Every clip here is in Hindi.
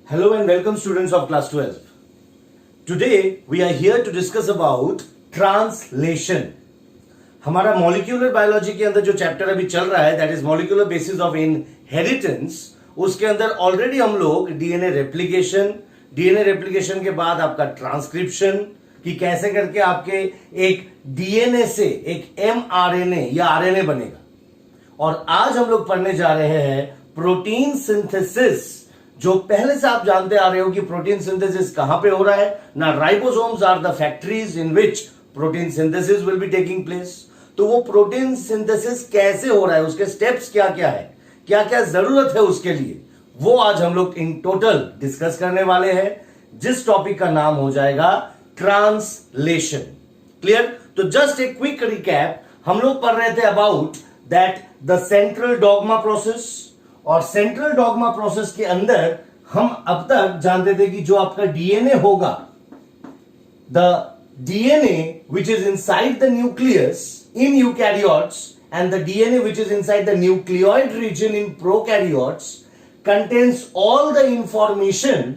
Hello and welcome students of class 12. Today we are here to discuss about translation. हमारा मॉलिक्यूलर बायोलॉजी के अंदर जो चैप्टर अभी चल रहा है that is molecular basis of inheritance, उसके अंदर ऑलरेडी हम लोग डीएनए रेप्लिकेशन के बाद आपका ट्रांसक्रिप्शन कि कैसे करके आपके एक डीएनए से एक एमआरएनए या आरएनए बनेगा, और आज हम लोग पढ़ने जा रहे हैं प्रोटीन सिंथेसिस। जो पहले से आप जानते आ रहे हो कि प्रोटीन सिंथेसिस कहां पे हो रहा है ना, ribosomes are the factories in which protein synthesis will be taking place. तो वो प्रोटीन सिंथेसिस कैसे हो रहा है, उसके स्टेप्स क्या क्या है, क्या क्या जरूरत है उसके लिए, वो आज हम लोग इन टोटल डिस्कस करने वाले हैं, जिस टॉपिक का नाम हो जाएगा ट्रांसलेशन। क्लियर? तो जस्ट ए क्विक रिकैप, हम लोग पढ़ रहे थे about that the central dogma process, और सेंट्रल डॉग्मा प्रोसेस के अंदर हम अब तक जानते थे कि जो आपका डीएनए होगा, the DNA which is inside the nucleus in eukaryotes and the DNA which is inside the nucleoid region in prokaryotes contains all the information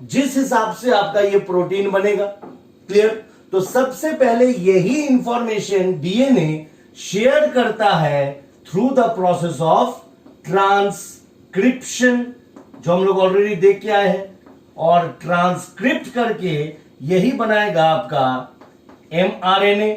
जिस हिसाब से आपका ये प्रोटीन बनेगा। क्लियर? तो सबसे पहले यही इंफॉर्मेशन डीएनए शेयर करता है through the process of transcription, जो हम लोग ऑलरेडी देख के आए हैं, और ट्रांसक्रिप्ट करके यही बनाएगा आपका एमआरएनए।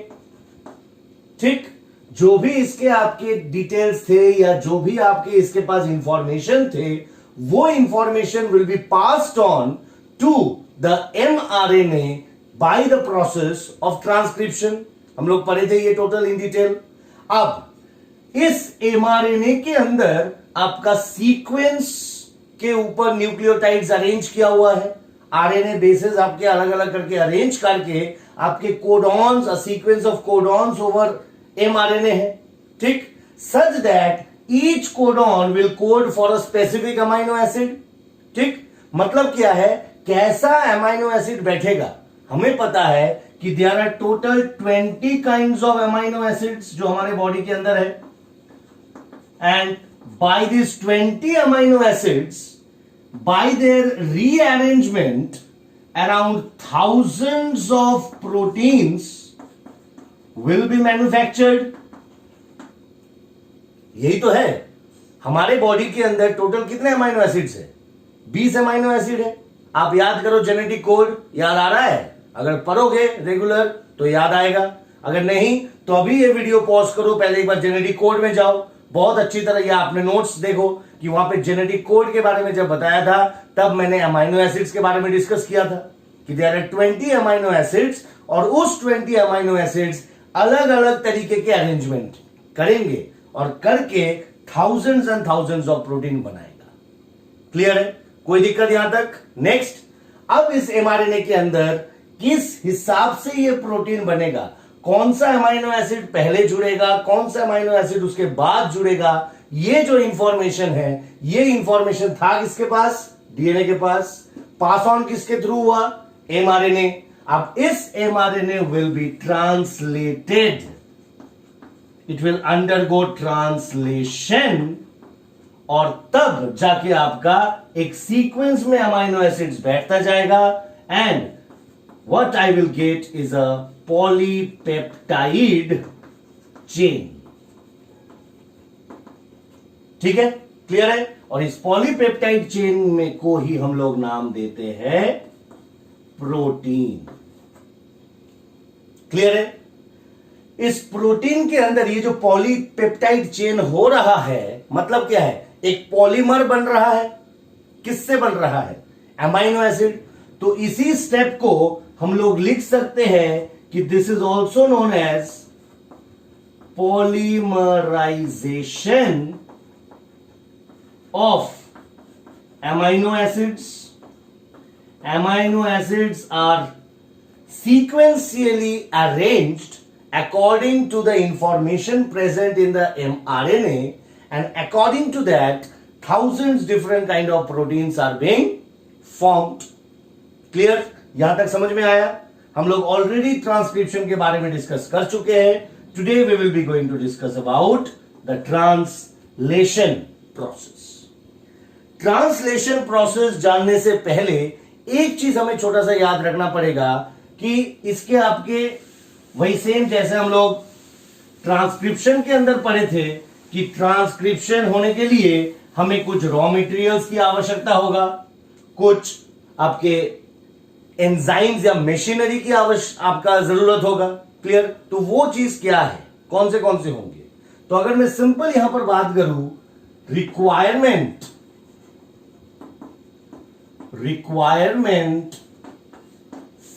ठीक? जो भी इसके आपके डिटेल्स थे या जो भी आपके इसके पास इंफॉर्मेशन थे, वो information will be passed on to the mRNA by the process of transcription. हम लोग पढ़े थे ये टोटल इन डिटेल। अब इस एमआरएनए के अंदर आपका सीक्वेंस के ऊपर न्यूक्लियोटाइड्स अरेंज किया हुआ है, आरएनए बेसेस आपके अलग अलग करके अरेंज करके आपके codons, a sequence of codons over mRNA है। ठीक? Such that each codon will code for a specific amino acid. ठीक? मतलब क्या है, कैसा अमाइनो एसिड बैठेगा, हमें पता है कि there are total 20 kinds of amino acids जो हमारे बॉडी के अंदर है, and by these 20 amino acids, by their rearrangement, around thousands of proteins will be manufactured। यही तो है, हमारे बॉडी के अंदर टोटल कितने अमाइनो एसिड्स है? 20 अमाइनो एसिड है। आप याद करो, जेनेटिक कोड याद आ रहा है? अगर पढ़ोगे रेगुलर तो याद आएगा, अगर नहीं तो अभी ये वीडियो पॉज करो, पहले एक बार जेनेटिक कोड में जाओ, बहुत अच्छी तरह, या आपने नोट्स देखो कि वहां पे जेनेटिक कोड के बारे में जब बताया था तब मैंने अमाइनो एसिड्स के बारे में डिस्कस किया था कि देयर आर 20 अमाइनो एसिड्स, और उस 20 अमाइनो एसिड्स अलग अलग तरीके के अरेंजमेंट करेंगे और करके thousands and thousands of protein बनाएगा। क्लियर है? कोई दिक्कत यहां तक? नेक्स्ट, अब इस एमआरएनए के अंदर किस हिसाब से ये प्रोटीन बनेगा, कौन सा अमाइनो एसिड पहले जुड़ेगा, कौन सा अमाइनो एसिड उसके बाद जुड़ेगा, ये जो इंफॉर्मेशन है, ये इंफॉर्मेशन था किसके पास? डीएनए के पास। पास ऑन किसके थ्रू हुआ? एमआरएनए। अब इस mRNA will B translated, it will undergo translation, और तब जाके आपका एक सीक्वेंस में अमाइनो एसिड्स बैठता जाएगा, and what I will get is a polypeptide chain। ठीक है? क्लियर है? और इस पॉलीपेप्टाइड चेन में को ही हम लोग नाम देते हैं प्रोटीन। क्लियर है? इस प्रोटीन के अंदर ये जो पॉलीपेप्टाइड चेन हो रहा है, मतलब क्या है, एक पॉलीमर बन रहा है। किससे बन रहा है? Amino acid. तो इसी स्टेप को हम लोग लिख सकते हैं कि this is also known as polymerization of amino acids. Amino acids are sequentially arranged according to the information present in the mRNA, and according to that thousands different kind of proteins are being formed। Clear? यहां तक समझ में आया? हम लोग ऑलरेडी ट्रांसक्रिप्शन के बारे में डिस्कस कर चुके हैं। Today we will be going to discuss about the translation process. Translation process जानने से पहले एक चीज हमें छोटा सा याद रखना पड़ेगा कि इसके आपके वही सेम जैसे हम लोग ट्रांसक्रिप्शन के अंदर पढ़े थे कि ट्रांसक्रिप्शन होने के लिए हमें कुछ रॉ मटेरियल्स की आवश्यकता होगा, कुछ आपके एंजाइम्स या मशीनरी की आपका जरूरत होगा। क्लियर? तो वो चीज क्या है, कौन से होंगे? तो अगर मैं सिंपल यहां पर बात करूं, रिक्वायरमेंट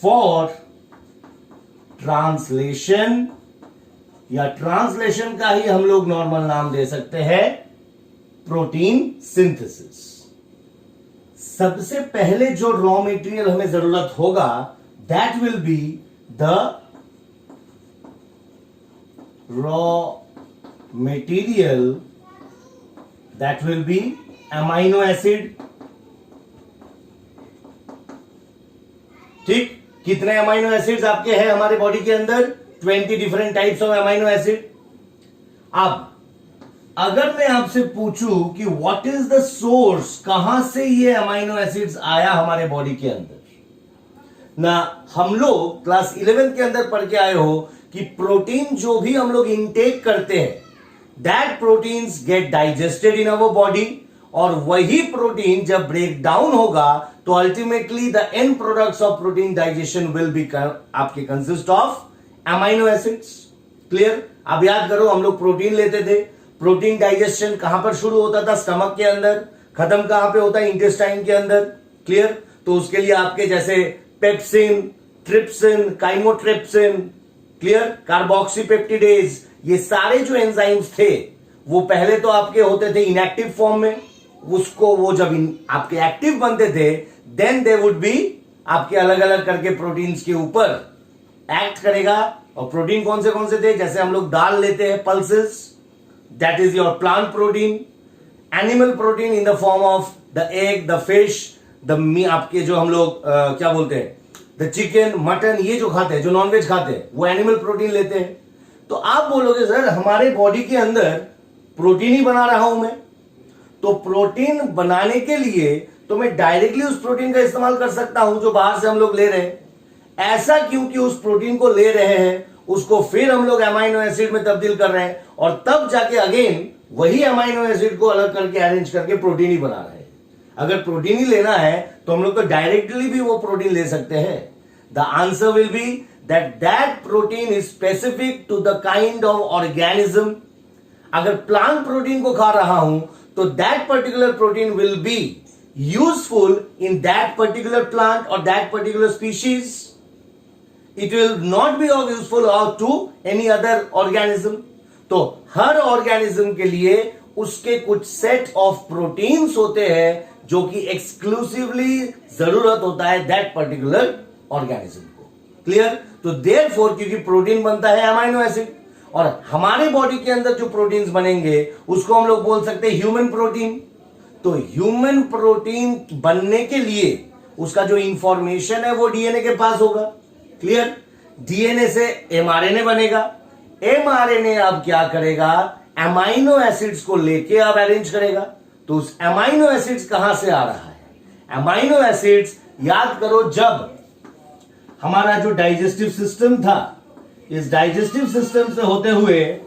फॉर ट्रांसलेशन, या ट्रांसलेशन का ही हम लोग नॉर्मल नाम दे सकते हैं प्रोटीन सिंथेसिस। सबसे पहले जो रॉ मटेरियल हमें जरूरत होगा that will be the raw material, that will be amino acid. ठीक, कितने अमाइनो एसिड्स आपके हैं हमारे बॉडी के अंदर? 20 different types of amino acid. अब अगर मैं आपसे पूछूं कि व्हाट इज द सोर्स, कहां से ये अमाइनो एसिड्स आया हमारे बॉडी के अंदर ना, हम लोग क्लास 11 के अंदर पढ़ के आए हो कि प्रोटीन जो भी हम लोग इनटेक करते हैं that proteins get digested in our body, और वही प्रोटीन जब ब्रेक डाउन होगा तो ultimately the end products of protein digestion will be आपके consist of amino acids. Clear? अब याद करो, हम लोग प्रोटीन लेते थे, प्रोटीन डाइजेशन कहां पर शुरू होता था? स्टमक के अंदर। खत्म कहां पे होता है? इंटेस्टाइन के अंदर। क्लियर? तो उसके लिए आपके जैसे pepsin, trypsin, chymotrypsin, clear, carboxypeptidase, ये सारे जो एंजाइम्स थे वो पहले तो आपके होते थे इनएक्टिव फॉर्म में, उसको वो जब आपके एक्टिव बनते थे देन दे वुड बी आपके अलग अलग करके प्रोटीन्स के ऊपर एक्ट करेगा। और प्रोटीन कौन से थे? जैसे हम लोग दाल लेते हैं, pulses, that is your plant protein. Animal protein in the form of the egg, the fish, the meat, आपके जो हम लोग क्या बोलते हैं, द चिकन, मटन, ये जो खाते हैं, जो नॉनवेज खाते हैं, वो एनिमल प्रोटीन लेते हैं। तो आप बोलोगे सर हमारे बॉडी के अंदर प्रोटीन ही बना रहा हूं मैं, तो प्रोटीन बनाने के लिए तो मैं डायरेक्टली उस प्रोटीन का इस्तेमाल कर सकता हूं जो बाहर से हम लोग ले रहे हैं। ऐसा क्योंकि उस प्रोटीन को ले रहे हैं, उसको फिर हम लोग अमाइनो एसिड में तब्दील कर रहे हैं, और तब जाके अगेन वही अमाइनो एसिड को अलग करके अरेंज करके प्रोटीन ही बना रहे हैं। अगर प्रोटीन ही लेना है तो हम लोग तो डायरेक्टली भी वो प्रोटीन ले सकते हैं। The answer will be that protein is specific to the kind of organism. अगर प्लांट प्रोटीन को खा रहा हूं तो that particular protein will be useful in that particular plant और that particular species. It will not be of useful to any other organism. तो हर ऑर्गेनिज्म के लिए उसके कुछ सेट ऑफ प्रोटीन्स होते हैं जो कि एक्सक्लूसिवली जरूरत होता है दैट पर्टिकुलर ऑर्गेनिज्म को। क्लियर? तो देयरफॉर क्योंकि प्रोटीन बनता है अमाइनो एसिड, और हमारे बॉडी के अंदर जो प्रोटीन्स बनेंगे उसको हम लोग बोल सकते हैं ह्यूमन प्रोटीन। तो ह्यूमन प्रोटीन बनने के लिए उसका जो इंफॉर्मेशन है वो डीएनए के पास होगा। क्लियर? डीएनए से एमआरएनए बनेगा। एमआरएनए अब क्या करेगा? अमाइनो एसिड्स को लेके अब अरेंज करेगा। तो उस अमाइनो एसिड्स कहां से आ रहा है? अमाइनो एसिड्स याद करो, जब हमारा जो डाइजेस्टिव सिस्टम था, इस डाइजेस्टिव सिस्टम से होते हुए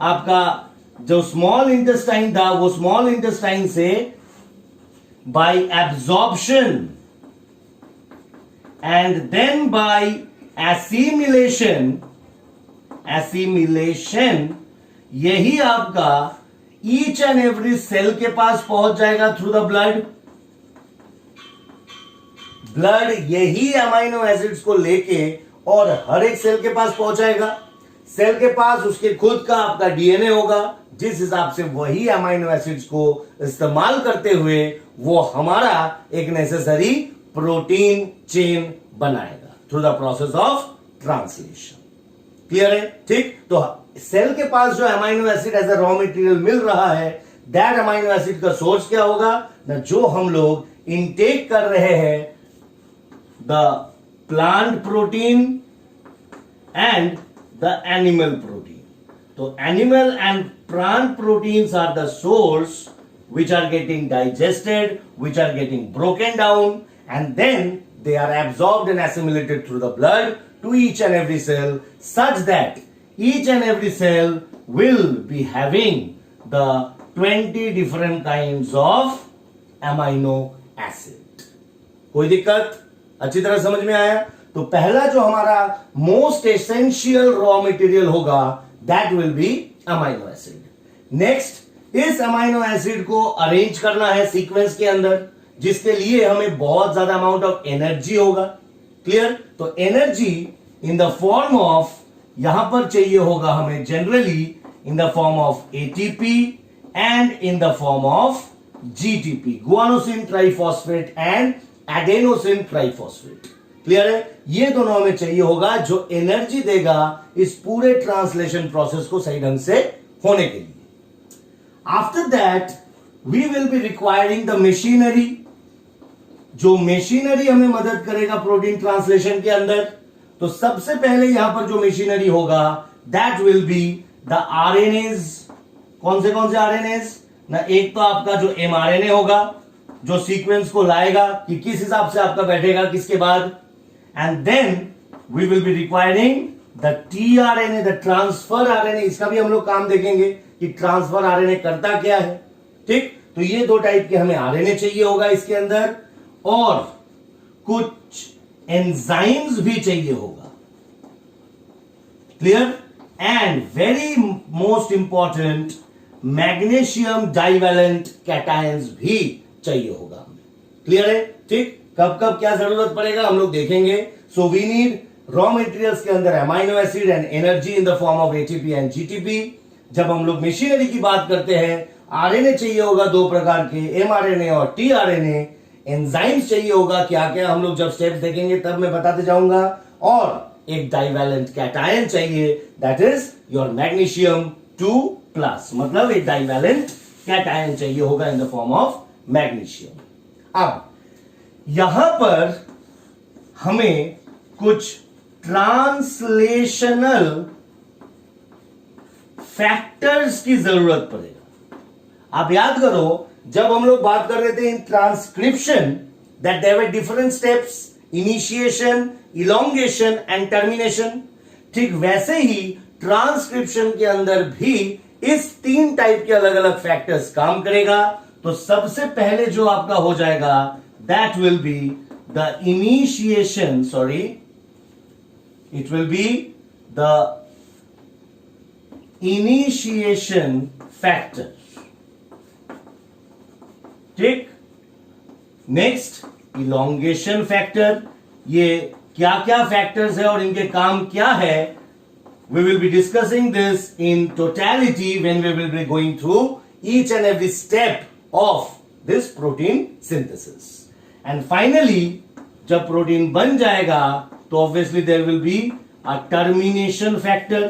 आपका जो स्मॉल इंटेस्टाइन था, वो स्मॉल इंटेस्टाइन से bye absorption and then by assimilation, यही आपका ईच एंड एवरी सेल के पास पहुंच जाएगा थ्रू द ब्लड यही अमाइनो एसिड्स को लेके और हर एक सेल के पास पहुंचाएगा। सेल के पास उसके खुद का आपका डीएनए होगा, जिस हिसाब से वही अमाइनो एसिड्स को इस्तेमाल करते हुए वो हमारा एक नेसेसरी प्रोटीन चेन बनाएगा through the process of translation. Clear है? ठीक, तो सेल के पास जो amino acid as a raw material मिल रहा है, दैट अमाइनो एसिड का सोर्स क्या होगा ना, जो हम लोग इनटेक कर रहे हैं, the plant protein and the animal protein. तो animal and plant proteins are the source which are getting digested, which are getting broken down, and then they are absorbed and assimilated through the blood to each and every cell, such that each and every cell will be having the 20 different kinds of amino acid. कोई दिक्कत? अच्छी तरह समझ में आया? तो पहला जो हमारा मोस्ट एसेंशियल रॉ मटेरियल होगा, that will be amino acid. Next, इस अमाइनो एसिड को अरेंज करना है सीक्वेंस के अंदर, जिसके लिए हमें बहुत ज्यादा अमाउंट ऑफ एनर्जी होगा. क्लियर? तो energy in the form of, यहां पर चाहिए होगा हमें generally in the form of ATP and in the form of GTP, guanosine triphosphate and adenosine triphosphate. Clear है? ये दोनों हमें चाहिए होगा जो एनर्जी देगा इस पूरे ट्रांसलेशन प्रोसेस को सही ढंग से होने के लिए. After that we will be requiring the machinery. जो मशीनरी हमें मदद करेगा प्रोटीन ट्रांसलेशन के अंदर, तो सबसे पहले यहां पर जो मशीनरी होगा, that will be the RNase. कौन से आरएनएज ना? एक तो आपका जो एमआरएनए होगा, जो सीक्वेंस को लाएगा कि किस हिसाब से आपका बैठेगा किसके बाद. And then we will be requiring the tRNA, the transfer RNA. इसका भी हम लोग काम देखेंगे कि ट्रांसफर आरएनए करता क्या है. ठीक? तो ये दो टाइप के हमें आरएनए चाहिए होगा इसके अंदर, और कुछ एंजाइम्स भी चाहिए होगा. Clear? And very most important, magnesium divalent cations भी चाहिए होगा हमें. क्लियर है? ठीक? कब कब क्या जरूरत पड़ेगा हम लोग देखेंगे. So we need raw materials के अंदर amino acid and energy in the form of ATP and GTP. जब हम लोग मशीनरी की बात करते हैं, आरएनए चाहिए होगा दो प्रकार के, एमआरएनए और टीआरएनए. एंजाइम्स चाहिए होगा, क्या क्या हम लोग जब स्टेप्स देखेंगे तब मैं बताते जाऊंगा. और एक डाइवैलेंट कैटायन चाहिए, दैट इज योर मैग्नीशियम 2+, मतलब एक डाइवैलेंट कैटायन चाहिए होगा इन द फॉर्म ऑफ मैग्नीशियम. अब यहां पर हमें कुछ ट्रांसलेशनल फैक्टर्स की जरूरत पड़ेगा. आप याद करो, जब हम लोग बात कर रहे थे in transcription, that there were different steps, initiation, elongation and termination. ठीक वैसे ही ट्रांसक्रिप्शन के अंदर भी इस 3 टाइप के अलग अलग फैक्टर्स काम करेगा. तो सबसे पहले जो आपका हो जाएगा, that will be the initiation, sorry, it will be the initiation factor. ठीक? Next, elongation factor. ये क्या क्या फैक्टर्स है और इनके काम क्या है, we will be discussing this in totality when we will be going through each and every step of this protein synthesis. And finally, जब प्रोटीन बन जाएगा तो obviously there will be a termination factor.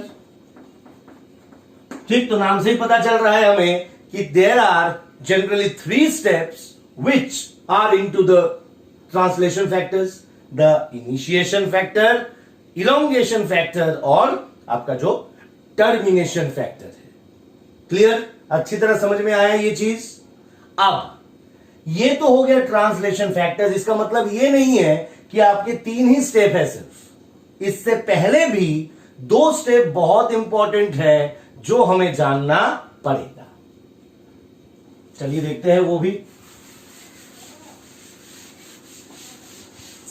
ठीक? तो नाम से ही पता चल रहा है हमें कि there are generally 3 steps which are into the translation factors: the initiation factor, elongation factor और आपका जो टर्मिनेशन फैक्टर है. क्लियर? अच्छी तरह समझ में आया ये चीज. अब ये तो हो गया ट्रांसलेशन फैक्टर्स. इसका मतलब ये नहीं है कि आपके 3 ही स्टेप है सिर्फ. इससे पहले भी 2 स्टेप बहुत इंपॉर्टेंट है जो हमें जानना पड़ेगा. चलिए देखते हैं वो भी.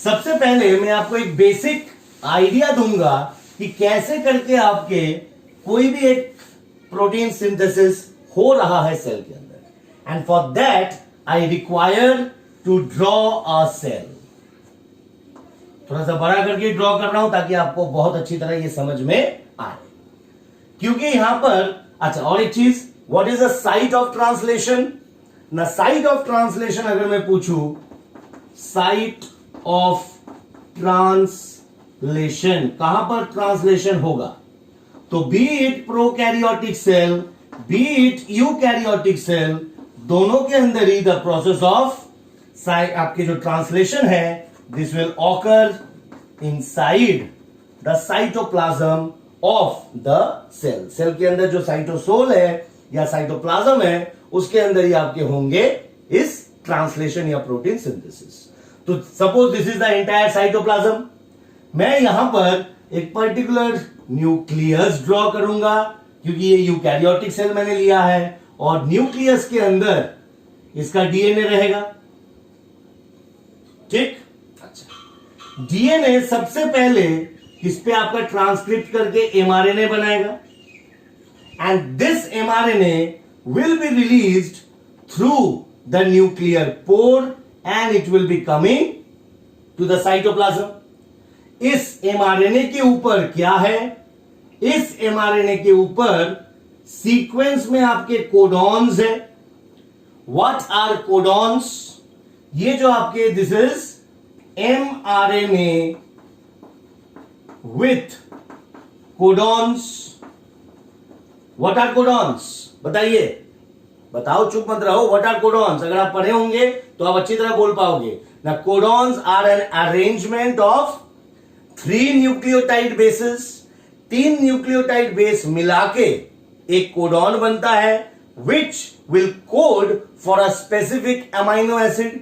सबसे पहले मैं आपको एक बेसिक आइडिया दूंगा कि कैसे करके आपके कोई भी एक प्रोटीन सिंथेसिस हो रहा है सेल के अंदर. And for that I require to draw a cell. थोड़ा सा बड़ा करके ड्रॉ कर रहा हूं ताकि आपको बहुत अच्छी तरह ये समझ में आए. क्योंकि यहां पर, अच्छा, और एक चीज, what is the site of translation. ना साइट ऑफ ट्रांसलेशन अगर मैं पूछूं, साइट ऑफ ट्रांसलेशन, कहां पर ट्रांसलेशन होगा, तो be it prokaryotic cell, be it eukaryotic cell, दोनों के अंदर ही द प्रोसेस ऑफ आपके जो ट्रांसलेशन है, this will occur inside the cytoplasm of the cell. Cell के अंदर जो साइटोसोल है या साइटोप्लाज्म है उसके अंदर ही आपके होंगे इस ट्रांसलेशन या प्रोटीन सिंथेसिस। तो suppose this is the entire cytoplasm, मैं यहां पर एक पर्टिकुलर न्यूक्लियस ड्रॉ करूंगा क्योंकि ये यूकैरियोटिक सेल मैंने लिया है, और न्यूक्लियस के अंदर इसका डीएनए रहेगा। ठीक, अच्छा, डीएनए सबसे पहले इस पे आपका ट्रांसक्रिप्ट करके एमआरएनए बनाएगा, and this mRNA will be released through the nuclear pore and it will be coming to the cytoplasm. इस एमआरएनए के ऊपर क्या है, इस एमआरएनए के ऊपर सीक्वेंस में आपके कोडॉन्स है। What are codons? ये जो आपके this is mRNA with codons. What are codons? बताइए, बताओ, चुप मत रहो। What are codons? अगर आप पढ़े होंगे तो आप अच्छी तरह बोल पाओगे ना। Codons are an arrangement of 3 nucleotide bases. 3 nucleotide base मिला के एक कोडॉन बनता है which will code for a specific amino acid.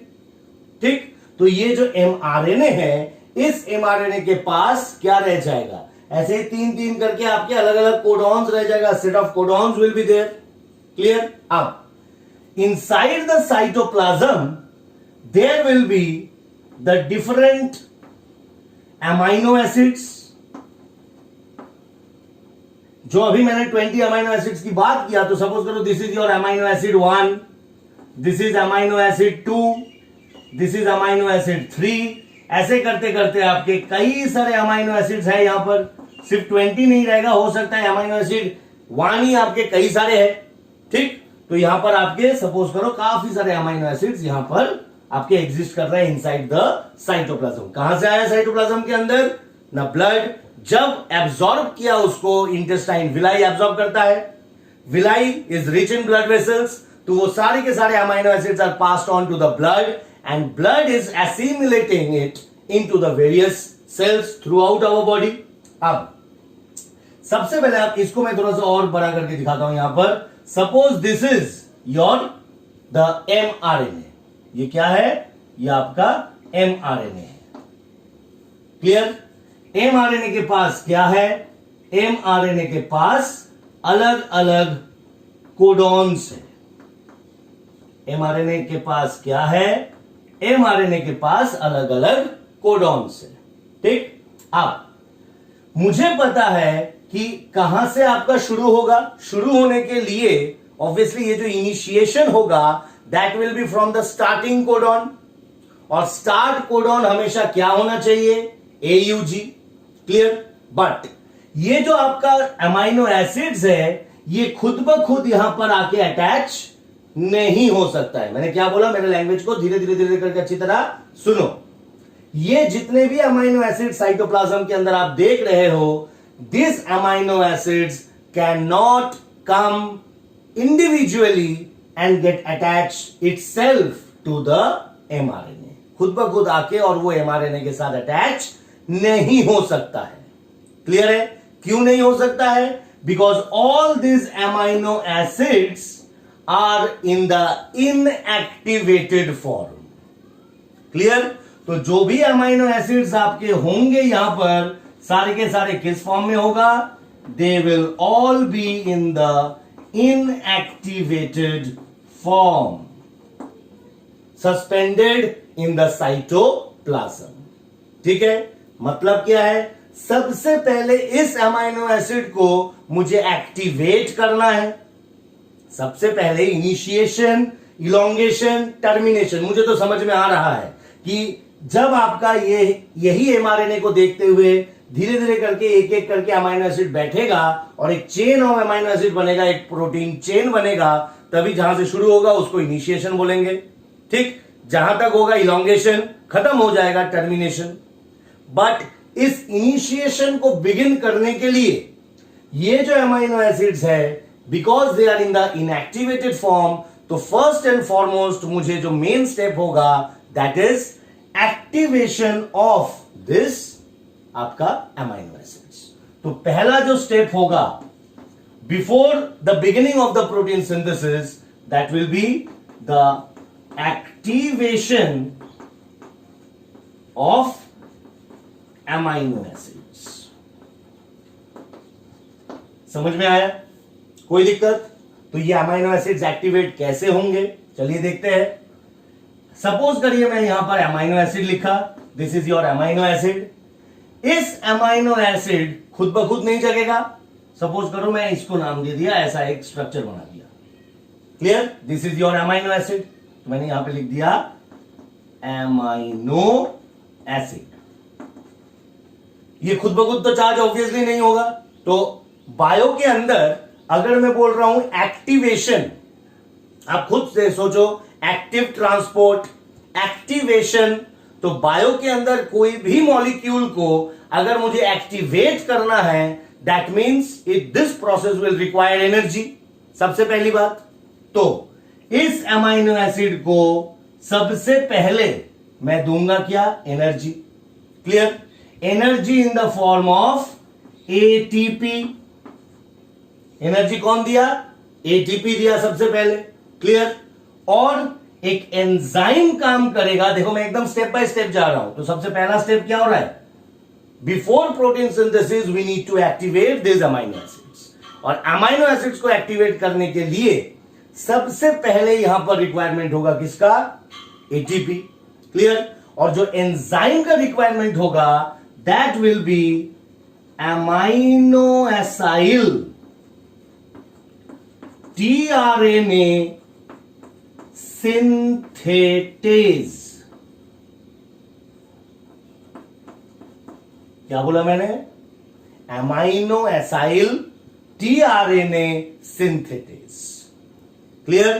ठीक, तो ये जो एमआरएनए है, इस एमआरएनए के पास क्या रह जाएगा, ऐसे ही 3-3 करके आपके अलग अलग कोडॉन्स रह जाएगा। Set of codons will be there. Clear? अब inside the cytoplasm there will be the different amino acids. जो अभी मैंने 20 अमाइनो एसिड्स की बात किया, तो सपोज करो this is your amino acid 1, this is amino acid 2, this is amino acid 3। ऐसे करते करते आपके कई सारे अमाइनो एसिड्स हैं यहां पर, सिर्फ 20 नहीं रहेगा, हो सकता है अमाइनो एसिड 1 ही आपके कई सारे हैं। ठीक, तो यहां पर आपके सपोज करो काफी सारे अमाइनो एसिड्स यहां पर आपके एग्जिस्ट कर रहे हैं इनसाइड द साइटोप्लाज्म। कहां से आया साइटोप्लाज्म के अंदर? ना ब्लड जब एब्सॉर्ब किया उसको इंटेस्टाइन, विलाई एब्सॉर्ब करता है। Villi is rich in blood vessels, तो वो सारे के सारे amino acids are passed on to the blood and blood is assimilating it into the various cells throughout our body. अब सबसे पहले आप इसको मैं थोड़ा सा और बड़ा करके दिखाता हूं यहां पर। Suppose this is your the mRNA. ये क्या है? ये आपका एमआरएनए है। क्लियर? एमआरएनए के पास क्या है? एमआरएनए के पास अलग अलग कोडॉन्स है। एमआरएनए के पास क्या है? एमआरएनए के पास अलग अलग कोडॉन्स है। ठीक, अब मुझे पता है कि कहां से आपका शुरू होगा। शुरू होने के लिए ऑब्वियसली ये जो इनिशिएशन होगा that will B from the starting codon, और स्टार्ट कोडॉन हमेशा क्या होना चाहिए? AUG। क्लियर? बट ये जो आपका अमाइनो एसिड्स है ये खुद ब खुद यहां पर आके अटैच नहीं हो सकता है। मैंने क्या बोला? मेरे लैंग्वेज को धीरे धीरे धीरे करके अच्छी तरह सुनो। ये जितने भी अमाइनो एसिड साइटोप्लाज्म के अंदर आप देख रहे हो, this amino acids can not come individually and get attached itself to the mRNA. खुद ब खुद आके और वो एमआरएनए के साथ अटैच नहीं हो सकता है। क्लियर है? क्यों नहीं हो सकता है? Because all this amino acids are in the inactivated form. Clear? तो जो भी अमाइनो एसिड्स आपके होंगे यहां पर, सारे के सारे किस फॉर्म में होगा? They will all be in the inactivated form, suspended in the cytoplasm. ठीक है? मतलब क्या है? सबसे पहले इस अमाइनो एसिड को मुझे एक्टिवेट करना है। सबसे पहले इनिशिएशन, इलोंगेशन, टर्मिनेशन। मुझे तो समझ में आ रहा है कि जब आपका यही एमआरएनए को देखते हुए धीरे धीरे करके एक एक करके अमाइनो एसिड बैठेगा और एक चेन ऑफ अमाइनो एसिड बनेगा, एक प्रोटीन चेन बनेगा, तभी जहां से शुरू होगा उसको इनिशिएशन बोलेंगे। ठीक, जहां तक होगा इलोंगेशन, खत्म हो जाएगा टर्मिनेशन। बट इस इनिशिएशन को बिगिन करने के लिए ये जो अमाइनो एसिड्स है, because they are in the inactivated form, तो फर्स्ट एंड फॉरमोस्ट मुझे जो मेन स्टेप होगा that is activation of this आपका अमाइनो एसिड्स। तो पहला जो स्टेप होगा before the beginning of the protein synthesis, that will be the activation of amino acids. समझ में आया? कोई दिक्कत? तो ये अमाइनो एसिड्स एक्टिवेट कैसे होंगे, चलिए देखते हैं. सपोज करिए मैं यहां पर अमाइनो एसिड लिखा, this is your amino acid. इस अमाइनो एसिड खुद ब खुद नहीं जगेगा. सपोज करो मैं इसको नाम दे दिया, ऐसा एक स्ट्रक्चर बना दिया. Clear? This is your amino acid. मैंने यहां पे लिख दिया अमाइनो एसिड. ये खुद ब खुद तो चार्ज ऑब्वियसली नहीं होगा. तो बायो के अंदर अगर मैं बोल रहा हूं एक्टिवेशन, आप खुद से सोचो, एक्टिव ट्रांसपोर्ट, एक्टिवेशन. तो बायो के अंदर कोई भी मॉलिक्यूल को अगर मुझे एक्टिवेट करना है, that means it this process will require energy. सबसे पहली बात तो इस अमाइनो एसिड को सबसे पहले मैं दूंगा क्या? Energy. Clear? Energy in the form of ATP. Energy कौन दिया? एटीपी दिया सबसे पहले. क्लियर? और एक एंजाइम काम करेगा. देखो मैं एकदम स्टेप बाय स्टेप जा रहा हूं. तो सबसे पहला स्टेप क्या हो रहा है? Before protein synthesis we need to activate this amino acids. और अमाइनो एसिड्स को एक्टिवेट करने के लिए सबसे पहले यहां पर रिक्वायरमेंट होगा किसका? एटीपी. क्लियर? और जो एंजाइम का रिक्वायरमेंट होगा that will be amino acyl tRNA synthetase. क्या बोला मैंने? Amino acyl tRNA synthetase. Clear?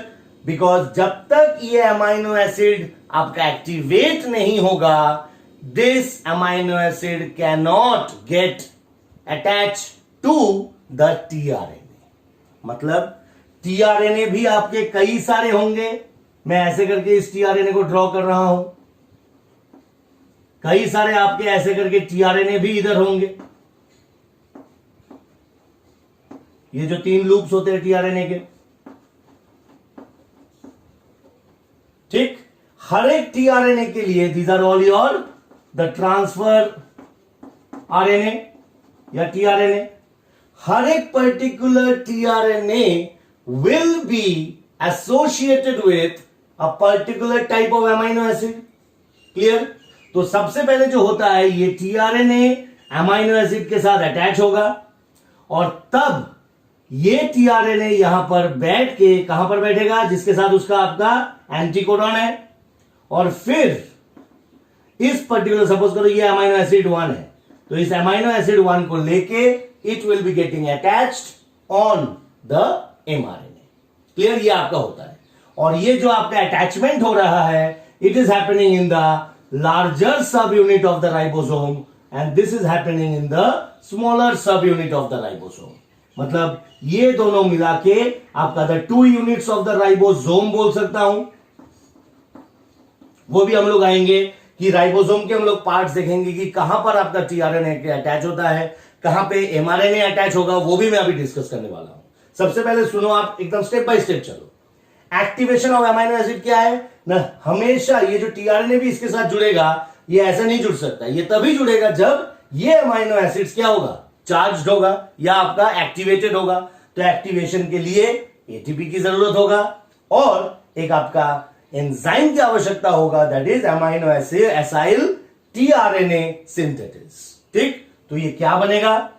Because जब तक ये अमाइनो एसिड आपका एक्टिवेट नहीं होगा, this amino acid can not get attach to the tRNA. मतलब टीआरएनए भी आपके कई सारे होंगे. मैं ऐसे करके इस टीआरएनए को ड्रॉ कर रहा हूं. कई सारे आपके ऐसे करके टीआरएनए भी इधर होंगे. ये जो 3 लूप्स होते हैं टीआरएनए के, ठीक? हर एक टीआरएनए के लिए these are all your the transfer RNA या टीआरएनए. हर एक particular tRNA will be associated with a particular type of amino acid. Clear? तो सबसे पहले जो होता है ये टीआरएनए अमाइनो एसिड के साथ अटैच होगा और तब ये टीआरएनए यहां पर बैठ के कहां पर बैठेगा? जिसके साथ उसका आपका एंटीकोडॉन है. और फिर इस पर्टिकुलर, सपोज करो ये अमाइनो एसिड 1 है, तो इस अमाइनो एसिड 1 को लेके it will be getting attached on the mRNA. Clear? ये आपका होता है. और ये जो आपका अटैचमेंट हो रहा है, it is happening in the larger सब unit of the ribosome and this is happening in the smaller सब यूनिट ऑफ द राइबोसोम. मतलब ये दोनों मिला के आपका the 2 units of the ribosome बोल सकता हूं. वो भी हम लोग आएंगे कि राइबोसोम के हम लोग पार्ट्स देखेंगे कि कहां पर आपका टीआरएनए अटैच होता है, कहां पे एमआरएनए अटैच होगा, वो भी मैं अभी डिस्कस करने वाला हूं. सबसे पहले सुनो, आप एकदम स्टेप बाय स्टेप चलो. एक्टिवेशन ऑफ अमाइनो एसिड क्या है ना? हमेशा ये जो टीआरएनए भी इसके साथ जुड़ेगा, ये ऐसा नहीं जुड़ सकता. ये तभी जुड़ेगा जब ये अमाइनो एसिड्स क्या होगा? चार्ज्ड होगा या आपका एक्टिवेटेड होगा. तो एक्टिवेशन के लिए एटीपी की जरूरत होगा और एक आपका एंजाइम की आवश्यकता होगा, that is amino acyl tRNA synthetase. ठीक? तो ये क्या बनेगा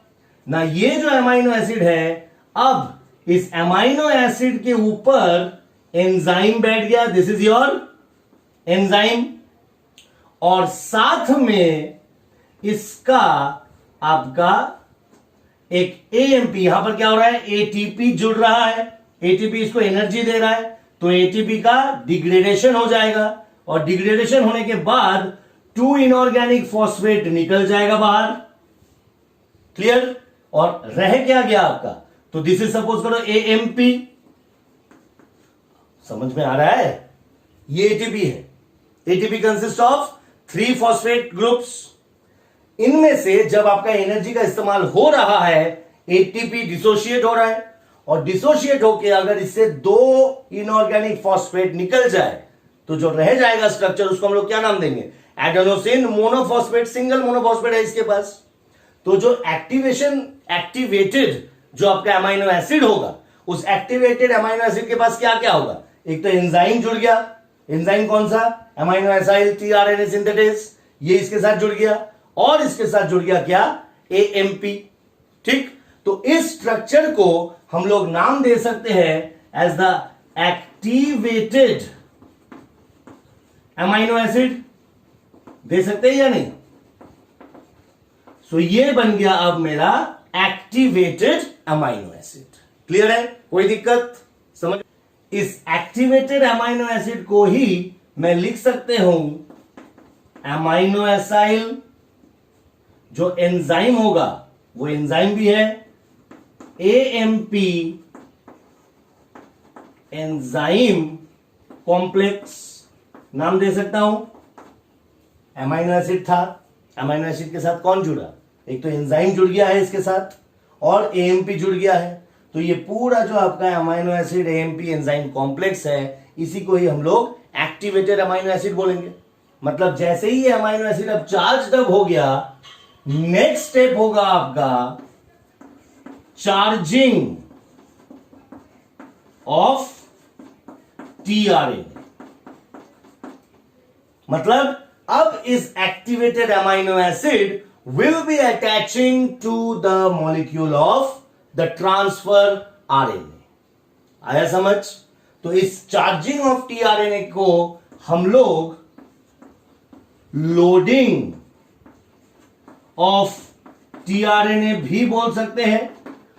ना? ये जो अमाइनो एसिड है, अब इस अमाइनो एसिड के ऊपर एंजाइम बैठ गया. This is your enzyme. और साथ में इसका आपका एक एएमपी, यहां पर क्या हो रहा है? एटीपी जुड़ रहा है. एटीपी इसको एनर्जी दे रहा है, तो एटीपी का डिग्रेडेशन हो जाएगा और डिग्रेडेशन होने के बाद 2 इनऑर्गेनिक फॉस्फेट निकल जाएगा बाहर. क्लियर? और रह क्या गया आपका? तो दिस इज सपोज करो एएमपी. समझ में आ रहा है? ये एटीपी है. ATP consist of 3 phosphate groups. इनमें से जब आपका एनर्जी का इस्तेमाल हो रहा है, एटीपी डिसोशिएट हो रहा है और डिसोशिएट होके अगर इससे 2 इनऑर्गेनिक फॉस्फेट निकल जाए तो जो रह जाएगा स्ट्रक्चर उसको हम लोग क्या नाम देंगे? एडेनोसिन मोनोफॉस्फेट, सिंगल मोनोफॉस्फेट है इसके पास। तो जो एक्टिवेटेड जो आपका अमाइनो एसिड होगा, उस एक्टिवेटेड अमाइनो एसिड के पास क्या क्या होगा? एक तो एंजाइम जुड़ गया। एंजाइम कौन सा? अमाइनो एसाइल टीआरएनए सिंथेटेस, ये इसके साथ जुड़ गया। और इसके साथ जुड़ गया क्या? एएमपी। ठीक, तो इस स्ट्रक्चर को हम लोग नाम दे सकते हैं as the activated amino acid. दे सकते हैं या नहीं? सो ये बन गया अब मेरा एक्टिवेटेड अमाइनो एसिड। क्लियर है? कोई दिक्कत? समझ? इस एक्टिवेटेड अमाइनो एसिड को ही मैं लिख सकते हूं अमाइनो एसाइल। जो एंजाइम होगा वो एंजाइम भी है, एएमपी एंजाइम कॉम्प्लेक्स नाम दे सकता हूं। अमाइनो एसिड था, अमाइनो एसिड के साथ कौन जुड़ा? एक तो एंजाइम जुड़ गया है इसके साथ और एएमपी जुड़ गया है। तो ये पूरा जो आपका amino acid AMP enzyme complex है, इसी को ही हम लोग एक्टिवेटेड अमाइनो एसिड बोलेंगे। मतलब जैसे ही ये अमाइनो एसिड अब चार्ज अप हो गया, नेक्स्ट स्टेप होगा आपका चार्जिंग ऑफ टीआरएनए। मतलब अब इस activated amino acid will be attaching to the molecule of the transfer RNA। आया समझ? तो इस चार्जिंग ऑफ टीआरएनए को हम लोग लोडिंग ऑफ टीआरएनए भी बोल सकते हैं।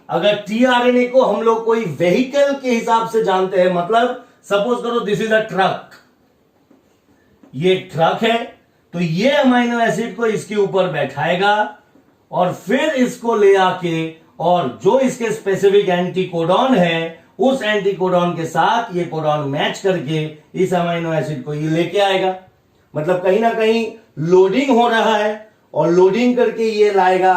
अगर टीआरएनए को हम लोग कोई व्हीकल के हिसाब से जानते हैं, मतलब सपोज करो दिस इज अ ट्रक, ये ट्रक है, तो ये अमाइनो एसिड को इसके ऊपर बैठाएगा और फिर इसको ले आके और जो इसके स्पेसिफिक एंटीकोडॉन है उस एंटीकोडॉन के साथ ये कोडॉन मैच करके इस अमाइनो एसिड को ये लेके आएगा। मतलब कहीं ना कहीं लोडिंग हो रहा है और लोडिंग करके ये लाएगा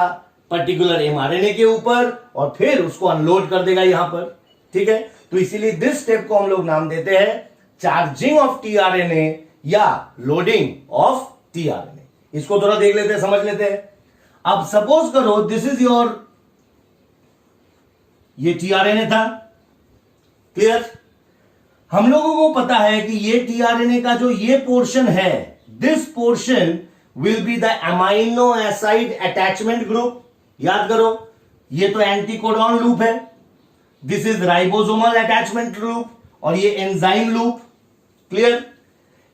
पर्टिकुलर एमआरएनए के ऊपर और फिर उसको अनलोड कर देगा यहां पर। ठीक है, तो इसीलिए दिस स्टेप को हम लोग नाम देते हैं चार्जिंग ऑफ टीआरएनए या लोडिंग ऑफ टीआरएनए। इसको थोड़ा देख लेते हैं, समझ लेते हैं। अब सपोज करो दिस इज योर, ये टीआरएनए था। क्लियर? हम लोगों को पता है कि ये टीआरएनए का जो ये पोर्शन है, this portion will be the amino aside attachment group. याद करो, ये तो एंटीकोडॉन लूप है, this is ribosomal attachment loop और ये एंजाइम लूप। क्लियर?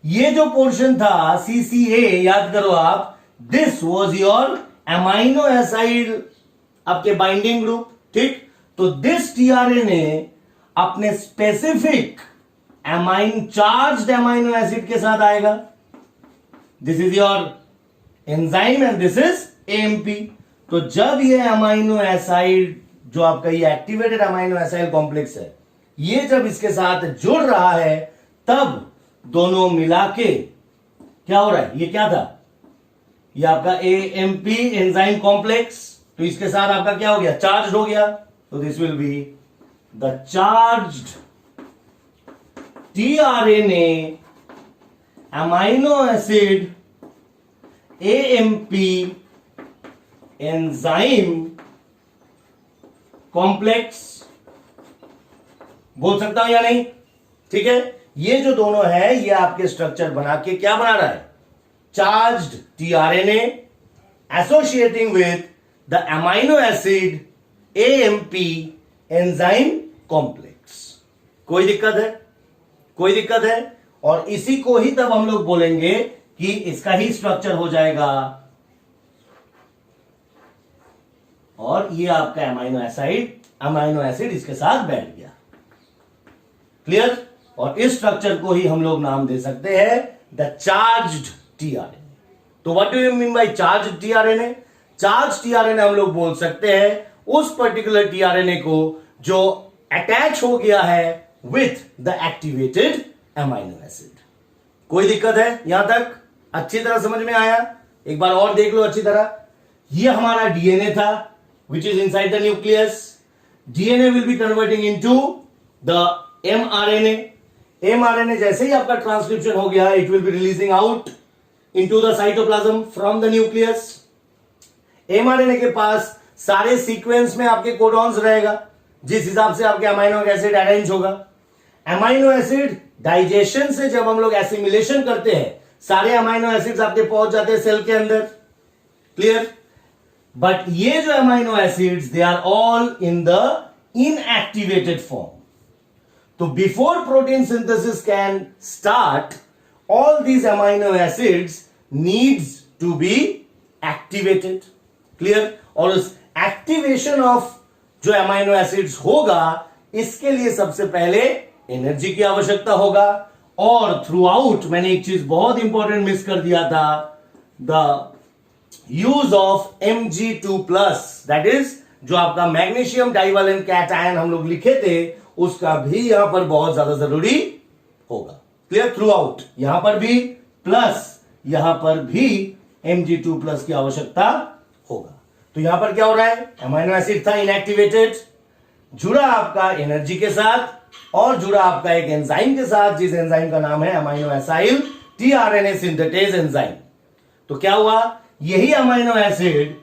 ये जो पोर्शन था सीसीए, याद करो आप, this was your amino aside आपके बाइंडिंग ग्रुप। ठीक, तो दिस टीआरएनए अपने स्पेसिफिक चार्ज्ड अमाइनो एसिड के साथ आएगा। This is your enzyme and this is AMP. तो जब ये अमाइनो एसाइड जो आपका ये एक्टिवेटेड अमाइनो एसाइड कॉम्प्लेक्स है, ये जब इसके साथ जुड़ रहा है, तब दोनों मिला के क्या हो रहा है? ये क्या था? ये आपका एएमपी एंजाइम कॉम्प्लेक्स। तो इसके साथ आपका क्या हो गया? चार्ज हो गया। तो this will be the charged tRNA amino acid AMP enzyme complex. बोल सकता हूं या नहीं? ठीक है, ये जो दोनों है ये आपके स्ट्रक्चर बना के क्या बना रहा है? Charged tRNA associating with the amino acid AMP enzyme complex. कोई दिक्कत है? कोई दिक्कत है? और इसी को ही तब हम लोग बोलेंगे कि इसका ही स्ट्रक्चर हो जाएगा और ये आपका अमाइनो एसिड इसके साथ बैठ गया। क्लियर? और इस स्ट्रक्चर को ही हम लोग नाम दे सकते हैं द चार्ज्ड टीआरएनए। तो what do you mean by charged tRNA? Charge tRNA हम लोग बोल सकते हैं उस पर्टिकुलर टीआरएनए को जो अटैच हो गया है with the activated amino acid. कोई दिक्कत है? यहां तक अच्छी तरह समझ में आया? एक बार और देख लो अच्छी तरह। ये हमारा डीएनए था विच is inside the nucleus. DNA will be converting into the mRNA. MRNA जैसे ही आपका ट्रांसक्रिप्शन हो गया, it will be releasing out into the cytoplasm from the nucleus. MRNA के पास सारे सीक्वेंस में आपके कोडॉन्स रहेगा, जिस हिसाब से आपके अमाइनो एसिड अरेंज होगा। अमाइनो एसिड डाइजेशन से जब हम लोग एसिमिलेशन करते हैं, सारे अमाइनो एसिड्स आपके पहुंच जाते हैं सेल के अंदर। क्लियर? बट ये जो amino acids, they are all in the inactivated form. तो before protein synthesis can start, all these amino acids needs to be activated. Clear? और उस एक्टिवेशन ऑफ जो अमाइनो एसिड्स होगा, इसके लिए सबसे पहले एनर्जी की आवश्यकता होगा। और थ्रू आउट मैंने एक चीज बहुत इंपॉर्टेंट मिस कर दिया था, the use of Mg2+, that is जो आपका मैग्नीशियम डाइवेलेंट कैटायन हम लोग लिखे थे, उसका भी यहां पर बहुत ज्यादा जरूरी होगा। क्लियर? थ्रू आउट यहां पर भी प्लस, यहां पर भी Mg2+ की आवश्यकता होगा। तो यहां पर क्या हो रहा है? अमाइनो एसिड था इनएक्टिवेटेड, जुड़ा आपका एनर्जी के साथ और जुड़ा आपका एक एंजाइम के साथ, जिस एंजाइम का नाम है amino acyl tRNA synthetase enzyme. तो क्या हुआ? यही अमाइनो एसिड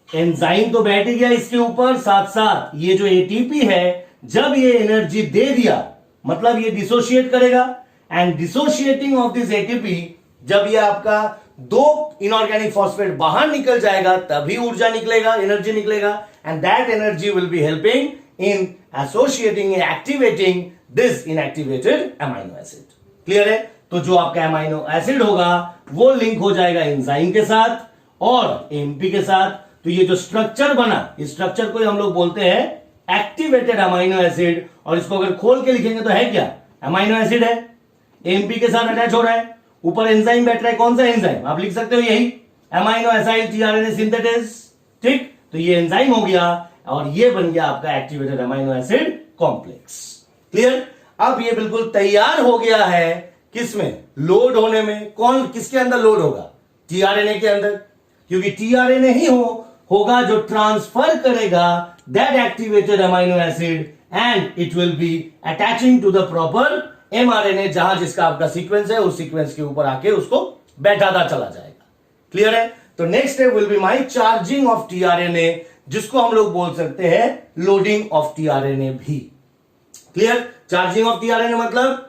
एंजाइम तो बैठ गया इसके ऊपर, साथ साथ ये जो एटीपी है, जब ये एनर्जी दे दिया मतलब ये डिसोशिएट करेगा, एंड डिसोशिएटिंग ऑफ दिस एटीपी, जब ये आपका दो इनऑर्गेनिक फॉस्फेट बाहर निकल जाएगा, तभी ऊर्जा निकलेगा, एनर्जी निकलेगा, and that energy will be helping in associating and activating this inactivated amino acid. Clear है? तो जो आपका अमाइनो एसिड होगा वो लिंक हो जाएगा एंजाइम के साथ और एमपी के साथ। तो ये जो स्ट्रक्चर बना, इस स्ट्रक्चर को हम लोग बोलते हैं एक्टिवेटेड अमाइनो एसिड, और इसको अगर खोल के लिखेंगे तो है क्या? अमाइनो एसिड है, एमपी के साथ अटैच हो रहा है, ऊपर एंजाइम बैठ रहा है। कौन सा एंजाइम? आप लिख सकते हो यही अमाइनो एसाइल टीआरएनए सिंथेटेज। ठीक? तो ये एंजाइम हो गया और ये बन गया आपका activated amino acid complex. Clear? अब ये बिल्कुल तैयार हो गया है, किसमें? लोड होने में। कौन किसके अंदर लोड होगा? टीआरएनए के अंदर, क्योंकि टीआरएनए ही होगा जो ट्रांसफर करेगा that activated amino acid, and it will be attaching to the proper mRNA, जहां जिसका आपका सीक्वेंस है, उस सीक्वेंस के ऊपर आके उसको बैठाता चला जाएगा। क्लियर है? तो next step will be my charging of tRNA, जिसको हम लोग बोल सकते हैं लोडिंग ऑफ टीआरएनए भी। क्लियर? चार्जिंग ऑफ टीआरएनए मतलब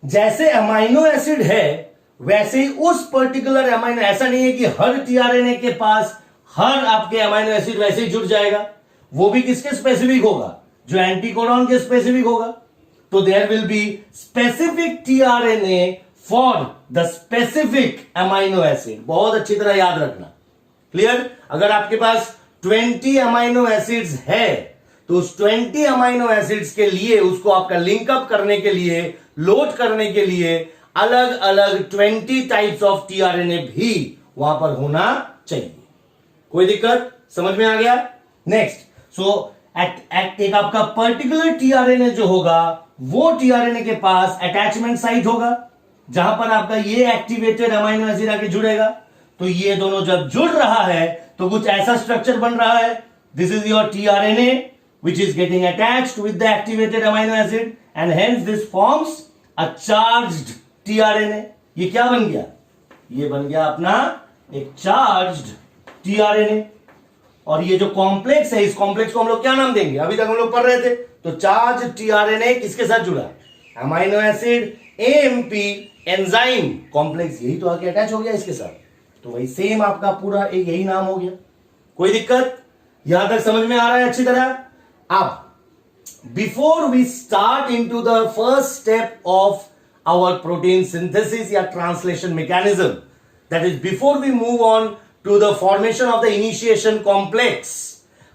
जैसे अमाइनो एसिड है वैसे ही उस पर्टिकुलर अमाइनो, ऐसा नहीं है कि हर टीआरएनए के पास हर आपके अमाइनो एसिड वैसे ही जुड़ जाएगा, वो भी किसके स्पेसिफिक होगा? जो एंटीकोडॉन के स्पेसिफिक होगा। तो there will be specific tRNA for the specific amino acid. बहुत अच्छी तरह याद रखना। क्लियर? अगर आपके पास 20 अमाइनो एसिड्स है, तो उस 20 अमाइनो एसिड्स के लिए, उसको आपका लिंकअप करने के लिए, लोड करने के लिए अलग अलग 20 टाइप्स ऑफ टीआरएनए भी वहां पर होना चाहिए। कोई दिक्कत? समझ में आ गया? नेक्स्ट, सो एक आपका पर्टिकुलर टीआरएनए जो होगा, वो टीआरएनए के पास अटैचमेंट साइट होगा, जहां पर आपका ये एक्टिवेटेड अमाइनो एसिड आके जुड़ेगा। तो ये दोनों जब जुड़ रहा है तो कुछ ऐसा स्ट्रक्चर बन रहा है। This is your tRNA which is getting attached with the activated amino acid, and hence this forms a charged tRNA. ये क्या बन गया? ये बन गया अपना एक चार्ज्ड tRNA। और ये जो कॉम्प्लेक्स है, इस कॉम्प्लेक्स को हम लोग क्या नाम देंगे? अभी तक हम लोग पढ़ रहे थे। तो चार्ज tRNA किसके साथ जुड़ा? Amino acid AMP enzyme complex, यही तो आके अटैच हो गया इसके साथ। तो वही सेम आपका पूरा एक यही नाम हो गया। कोई दिक्कत? यहां तक समझ में आ रहा है अच्छी तरह? अब before we start into the first step of our protein synthesis या translation mechanism, that is before we move on to the formation of the initiation complex,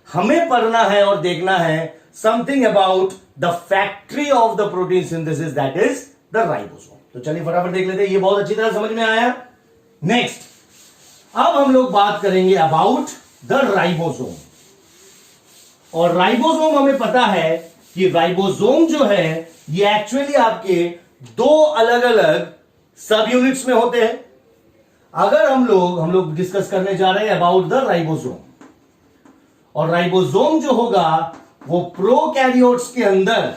हमें पढ़ना है और देखना है something about the factory of the protein synthesis, that is the ribosome. तो चलिए फटाफट देख लेते हैं। ये बहुत अच्छी तरह समझ में आया। नेक्स्ट, अब हम लोग बात करेंगे अबाउट द राइबोसोम। और राइबोसोम हमें पता है कि राइबोसोम जो है ये एक्चुअली आपके दो अलग अलग सब यूनिट्स में होते हैं। अगर हम लोग डिस्कस करने जा रहे हैं अबाउट द राइबोसोम, और राइबोसोम जो होगा वो प्रोकैरियोट्स के अंदर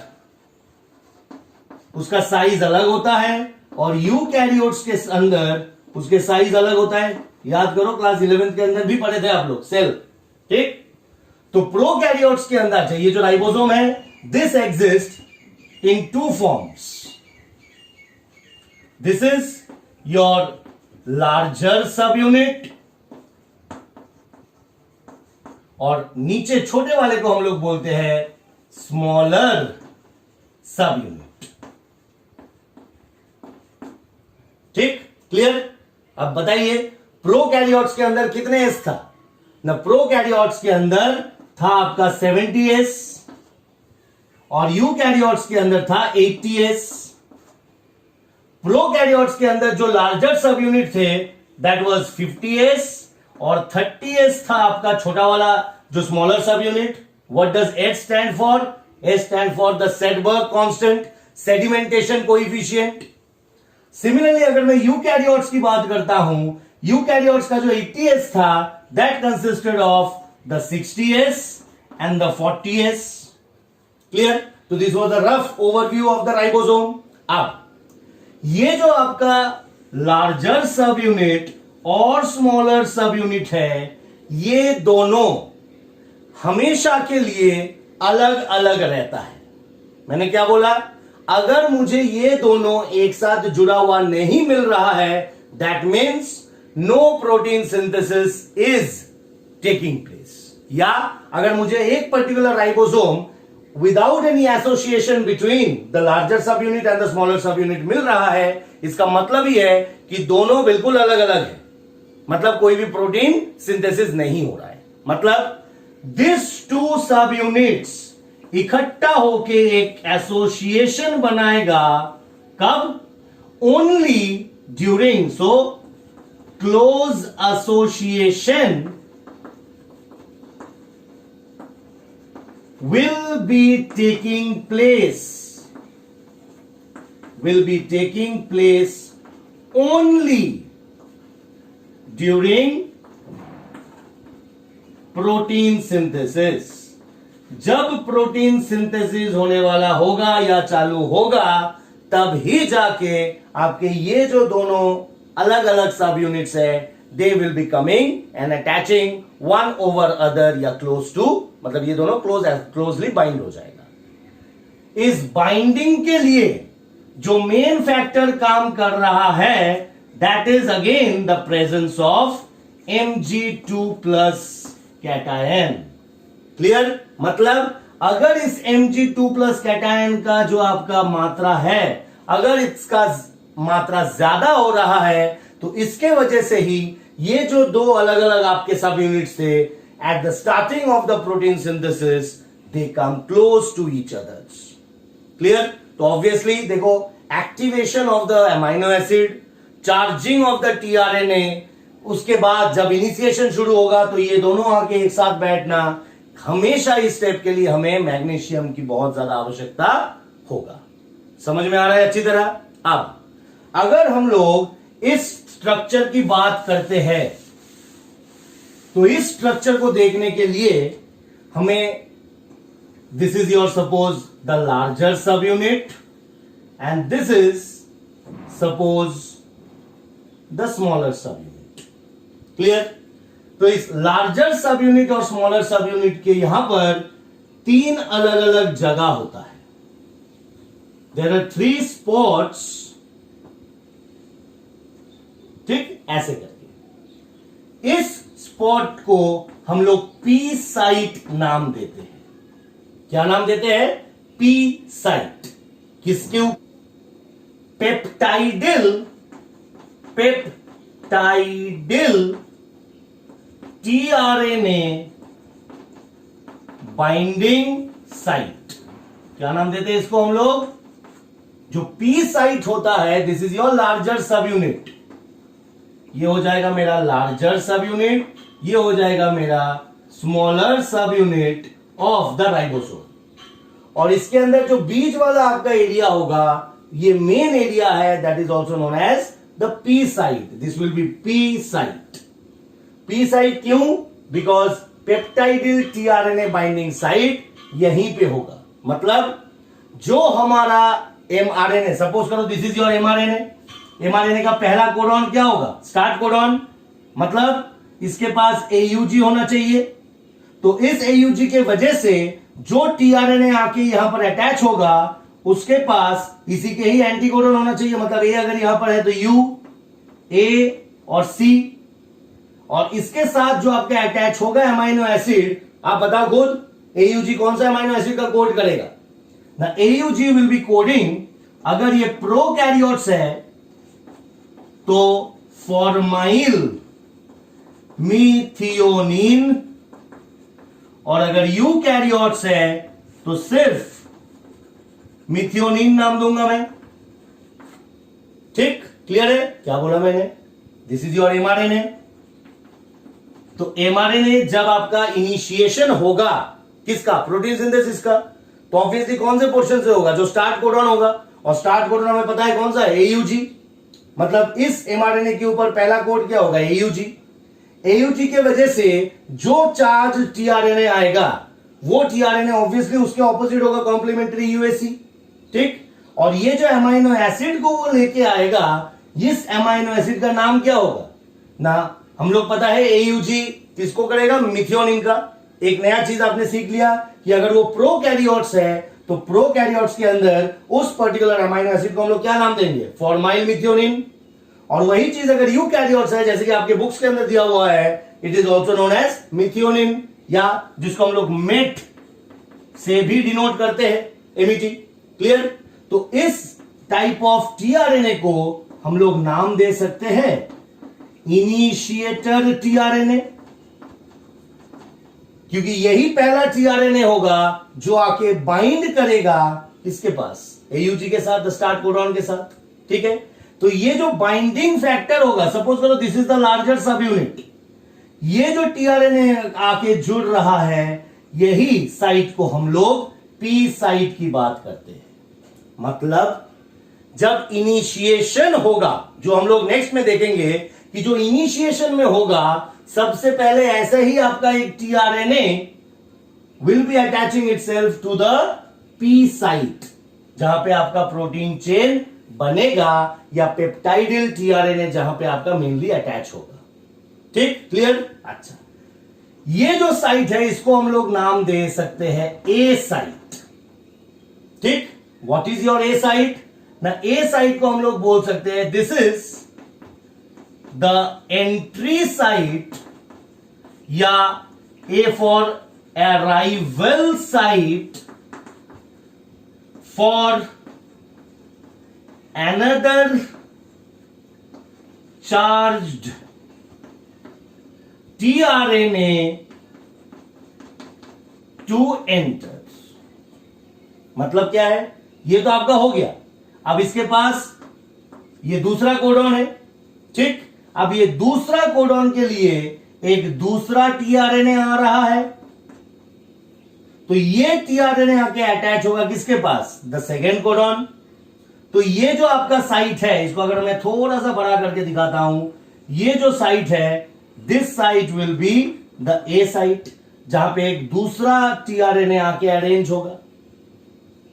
उसका साइज अलग होता है और यूकैरियोट्स के अंदर उसके साइज अलग होता है। याद करो, क्लास 11th के अंदर भी पढ़े थे आप लोग, सेल। ठीक, तो प्रोकैरियोट्स के अंदर चाहिए जो राइबोसोम है, this exist in two forms. This is your larger सब यूनिट और नीचे छोटे वाले को हम लोग बोलते हैं स्मॉलर सब यूनिट। ठीक, क्लियर? अब बताइए प्रोकैरियोट्स के अंदर कितने एस था ना? प्रोकैरियोट्स के अंदर था आपका 70s और यूकैरियोट्स के अंदर था 80s। प्रोकैरियोट्स के अंदर जो लार्जर सब यूनिट थे दैट वाज 50s और 30s था आपका छोटा वाला जो smaller subunit. What does H stand for? H stand for the Svedberg constant, sedimentation coefficient. Similarly अगर मैं यूकैरियोट्स की बात करता हूं, यूकैरियोट्स का जो 80s था that consisted of the 60s and the 40s। Clear? तो this was the rough overview of the ribosome. अब ये जो आपका लार्जर सब यूनिट और स्मॉलर सब यूनिट है, ये दोनों हमेशा के लिए अलग अलग रहता है। मैंने क्या बोला? अगर मुझे ये दोनों एक साथ जुड़ा हुआ नहीं मिल रहा है, that means no protein synthesis is taking place. या अगर मुझे एक particular ribosome without any association between the larger subunit and the smaller subunit मिल रहा है, इसका मतलब ही है कि दोनों बिल्कुल अलग अलग है। मतलब कोई भी प्रोटीन सिंथेसिस नहीं हो रहा है। मतलब दिस टू सब यूनिट्स इकट्ठा होके एक एसोसिएशन बनाएगा। कब? Only during, so close association will be taking place only during protein synthesis. जब प्रोटीन सिंथेसिस होने वाला होगा या चालू होगा, तब ही जाके आपके ये जो दोनों अलग अलग सब यूनिट्स है, they will be coming and attaching one over other या क्लोज टू, मतलब ये दोनों क्लोजली बाइंड हो जाएगा। इस बाइंडिंग के लिए जो मेन फैक्टर काम कर रहा है, that is again the presence of Mg2+ cation. Clear? मतलब अगर इस Mg2+ कैटायन का जो आपका मात्रा है, अगर इसका मात्रा ज्यादा हो रहा है, तो इसके वजह से ही ये जो दो अलग अलग आपके सब यूनिट्स थे, at the starting of the protein synthesis they come close to each others. Clear? तो ऑब्वियसली देखो, activation of the amino acid, charging of the tRNA, उसके बाद जब इनिशिएशन शुरू होगा तो ये दोनों आके एक साथ बैठना, हमेशा इस स्टेप के लिए हमें मैग्नीशियम की बहुत ज्यादा आवश्यकता होगा। समझ में आ रहा है अच्छी तरह? अब अगर हम लोग इस स्ट्रक्चर की बात करते हैं, तो इस स्ट्रक्चर को देखने के लिए हमें, this is your suppose the larger subunit and this is suppose the smaller सब यूनिट। क्लियर? तो इस लार्जर सब यूनिट और स्मॉलर सब यूनिट के यहां पर तीन अलग अलग जगह होता है। There are 3 spots. ठीक, ऐसे करके इस स्पॉट को हम लोग पी साइट नाम देते हैं। क्या नाम देते हैं? P site. किसके? Peptidyl tRNA binding site. क्या नाम देते हैं इसको हम लोग? जो पी साइट होता है, दिस इज योर लार्जर सब यूनिट। ये हो जाएगा मेरा लार्जर सब यूनिट, ये हो जाएगा मेरा स्मॉलर सब यूनिट ऑफ द राइबोसोम। और इसके अंदर जो बीच वाला आपका एरिया होगा, ये मेन एरिया है, that is also known as the P site. This will be P site. P site क्यों? Because peptidyl tRNA binding site यहीं पे होगा। मतलब जो हमारा mRNA, सपोज करो दिस इज योर mRNA का पहला कोडॉन क्या होगा? स्टार्ट कोडॉन, मतलब इसके पास AUG होना चाहिए। तो इस AUG के वजह से जो tRNA आके यहां पर अटैच होगा उसके पास इसी के ही एंटीकोडॉन होना चाहिए। मतलब A अगर यहां पर है तो U, A और C, और इसके साथ जो आपके अटैच होगा अमाइनो एसिड, आप बताओ खुद AUG कौन सा अमाइनो एसिड का कोड करेगा ना? AUG विल बी कोडिंग, अगर ये प्रोकैरियोट्स है तो फॉर्माइल मीथियोनिन, और अगर यूकैरियोट्स है तो सिर्फ मिथियोनिन नाम दूंगा मैं। ठीक, क्लियर है? क्या बोला मैंने? This is your mRNA। तो mRNA जब आपका इनिशिएशन होगा किसका? प्रोटीन सिंथेसिस का, तो ऑब्वियसली कौन से पोर्शन से होगा? जो स्टार्ट कोडॉन होगा, और स्टार्ट कोडॉन हमें पता है कौन सा है? AUG। मतलब इस mRNA के ऊपर पहला कोड क्या होगा? AUG। AUG के वजह से जो चार्ज tRNA आएगा वो tRNA ऑब्वियसली उसके ऑपोजिट होगा, कॉम्प्लीमेंट्री UAC। ठीक, और ये जो अमाइनो एसिड को वो लेके आएगा, इस अमाइनो एसिड का नाम क्या होगा ना? हम लोग पता है AUG किसको करेगा? मिथियोनिन का। एक नया चीज आपने सीख लिया कि अगर वो प्रोकैरियोट्स है तो प्रोकैरियोट्स के अंदर उस पर्टिकुलर अमाइनो एसिड को हम लोग क्या नाम देंगे? Formyl methionine. और वही चीज अगर यूकैरियोट्स है, जैसे कि आपके बुक्स के अंदर दिया हुआ है, it is also known as methionine, या जिसको हम लोग मेट से भी डिनोट करते हैं, MET। क्लियर? तो इस टाइप ऑफ tRNA को हम लोग नाम दे सकते हैं इनिशिएटर tRNA, क्योंकि यही पहला tRNA होगा जो आके बाइंड करेगा किसके पास? AUG के साथ, स्टार्ट कोडॉन के साथ। ठीक है, तो ये जो बाइंडिंग फैक्टर होगा, सपोज करो दिस इज द लार्जर सब यूनिट, ये जो tRNA आके जुड़ रहा है, यही साइट को हम लोग P साइट की बात करते हैं। मतलब जब इनिशिएशन होगा, जो हम लोग नेक्स्ट में देखेंगे कि जो इनिशिएशन में होगा, सबसे पहले ऐसे ही आपका एक tRNA will be attaching itself to the P site, जहां पे आपका प्रोटीन चेन बनेगा, या पेप्टाइडिल tRNA जहां पे आपका मेनली अटैच होगा। ठीक, क्लियर? अच्छा, ये जो साइट है इसको हम लोग नाम दे सकते हैं A साइट। ठीक, what is your A site ना? A साइट को हम लोग बोल सकते हैं this is the entry site, या A for arrival site for another charged tRNA to enter। मतलब क्या है? ये तो आपका हो गया। अब इसके पास ये दूसरा कोडॉन है। ठीक, अब ये दूसरा कोडॉन के लिए एक दूसरा tRNA आ रहा है, तो ये tRNA आके अटैच होगा किसके पास? The second codon. तो ये जो आपका साइट है, इसको अगर मैं थोड़ा सा बड़ा करके दिखाता हूं, ये जो साइट है, this site will be the A site, जहां पे एक दूसरा tRNA आके अरेंज होगा।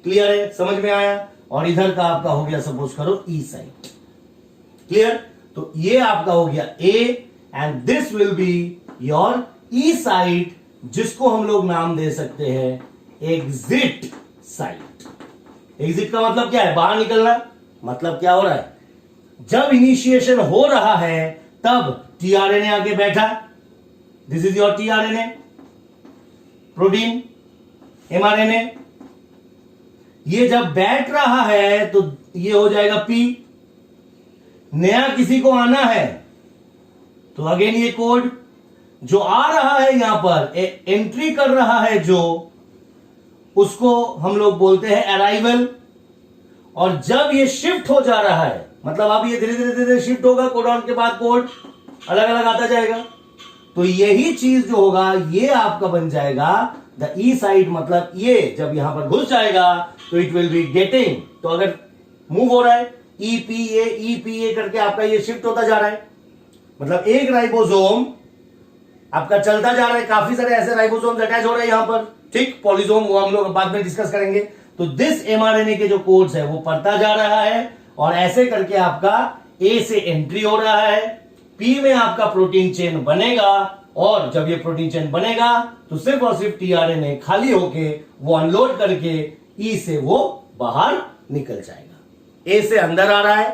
क्लियर है? समझ में आया? और इधर का आपका हो गया सपोज करो E साइट। क्लियर? तो ये आपका हो गया A, and this will be your E site, जिसको हम लोग नाम दे सकते हैं एग्जिट साइट। एग्जिट का मतलब क्या है? बाहर निकलना। मतलब क्या हो रहा है? जब इनिशिएशन हो रहा है तब tRNA आके बैठा, this is your tRNA, protein mRNA। ये जब बैठ रहा है तो ये हो जाएगा P। नया किसी को आना है तो अगेन ये कोड जो आ रहा है यहां पर एंट्री कर रहा है, जो उसको हम लोग बोलते हैं अराइवल। और जब ये शिफ्ट हो जा रहा है, मतलब अब ये धीरे धीरे धीरे शिफ्ट होगा, कोडॉन के बाद कोड अलग अलग आता जाएगा, तो यही चीज जो होगा ये आपका बन जाएगा द ई साइड। मतलब ये जब यहां पर घुस जाएगा तो इट विल बी गेटिंग, तो अगर मूव हो रहा है EPA करके आपका ये शिफ्ट होता जा रहा है, मतलब एक राइबोसोम आपका चलता जा रहा है, काफी सारे ऐसे राइबोसोम्स अटैच हो रहे हैं यहां पर, ठीक, पॉलीसोम वो हम लोग बाद में डिस्कस करेंगे। तो दिस एमआरएनए के जो कोड्स है वो पढ़ता जा रहा है और ऐसे करके आपका ए से एंट्री हो रहा है, पी में आपका प्रोटीन चेन बनेगा और जब ये प्रोटीन चेन बनेगा तो सिर्फ और सिर्फ टीआरएनए खाली होके वो अनलोड करके ई से वो बाहर निकल जाएगा। ए से अंदर आ रहा है,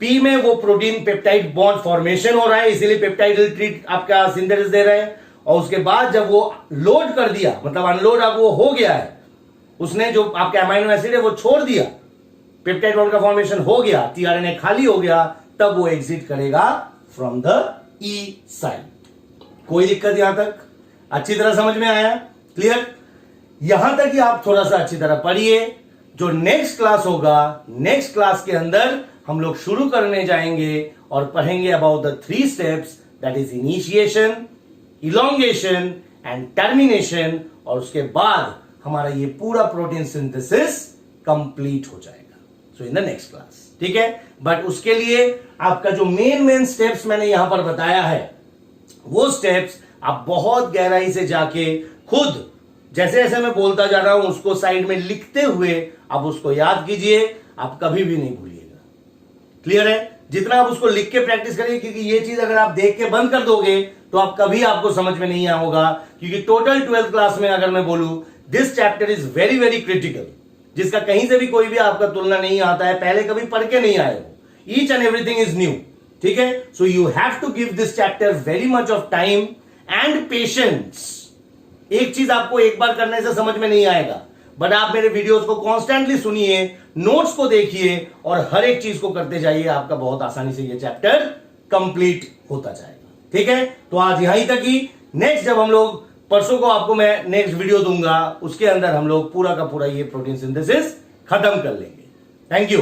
पी में वो प्रोटीन पेप्टाइड बॉन्ड फॉर्मेशन हो रहा है, इसीलिए पेप्टाइड रिट्रीट आपका सिंथेसिस दे रहे हैं। और उसके बाद जब वो लोड कर दिया, मतलब अनलोड अब वो हो गया है, उसने जो आपका अमाइनो एसिड है वो छोड़ दिया, पेप्टाइड बॉन्ड का फॉर्मेशन हो गया, टीआरएनए खाली हो गया, तब वो एग्जिट करेगा फ्रॉम द ई साइड। कोई दिक्कत यहां तक अच्छी तरह समझ में आया? क्लियर? यहां तक ही आप थोड़ा सा अच्छी तरह पढ़िए। जो नेक्स्ट क्लास होगा, नेक्स्ट क्लास के अंदर हम लोग शुरू करने जाएंगे और पढ़ेंगे about the 3 steps, that is initiation, elongation and termination, और उसके बाद हमारा ये पूरा प्रोटीन सिंथेसिस कंप्लीट हो जाएगा। सो इन द नेक्स्ट क्लास, ठीक है? बट उसके लिए आपका जो मेन स्टेप्स मैंने यहां पर बताया है, वो स्टेप्स आप बहुत गहराई से जाके खुद जैसे जैसे मैं बोलता जा रहा हूं उसको साइड में लिखते हुए आप उसको याद कीजिए, आप कभी भी नहीं भूलिएगा। क्लियर है? जितना आप उसको लिख के प्रैक्टिस करिए, क्योंकि ये चीज अगर आप देख के बंद कर दोगे तो आप कभी आपको समझ में नहीं आएगा। क्योंकि टोटल 12th क्लास में अगर मैं बोलूं, this chapter is very very critical, जिसका कहीं से भी कोई भी आपका तुलना नहीं आता है, पहले कभी पढ़ के नहीं आए हो। Each and everything is new, ठीक है? So you have to give this chapter very much of time and patience. एक चीज आपको एक बार करने से समझ में नहीं आएगा, बट आप मेरे वीडियोस को कॉन्स्टेंटली सुनिए, नोट्स को देखिए और हर एक चीज को करते जाइए, आपका बहुत आसानी से ये चैप्टर कंप्लीट होता जाएगा। ठीक है? तो आज यहीं तक ही। नेक्स्ट जब हम लोग परसों को आपको मैं नेक्स्ट वीडियो दूंगा, उसके अंदर हम लोग पूरा का पूरा ये प्रोटीन सिंथेसिस खत्म कर लेंगे। Thank you.